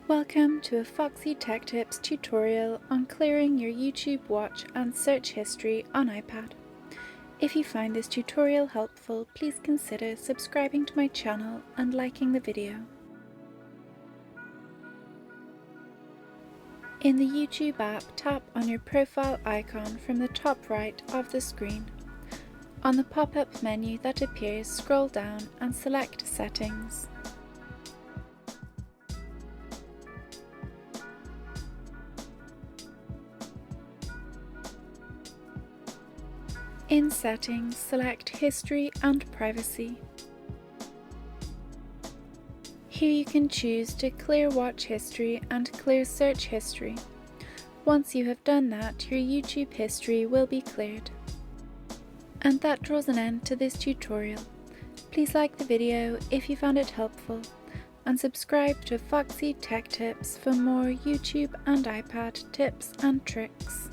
Welcome to a Foxy Tech Tips tutorial on clearing your YouTube watch and search history on iPad. If you find this tutorial helpful, please consider subscribing to my channel and liking the video. In the YouTube app, tap on your profile icon from the top right of the screen. On the pop-up menu that appears, scroll down and select Settings. In Settings, select History and Privacy. Here you can choose to clear watch history and clear search history. Once you have done that, your YouTube history will be cleared. And that draws an end to this tutorial. Please like the video if you found it helpful, and subscribe to Foxy Tech Tips for more YouTube and iPad tips and tricks.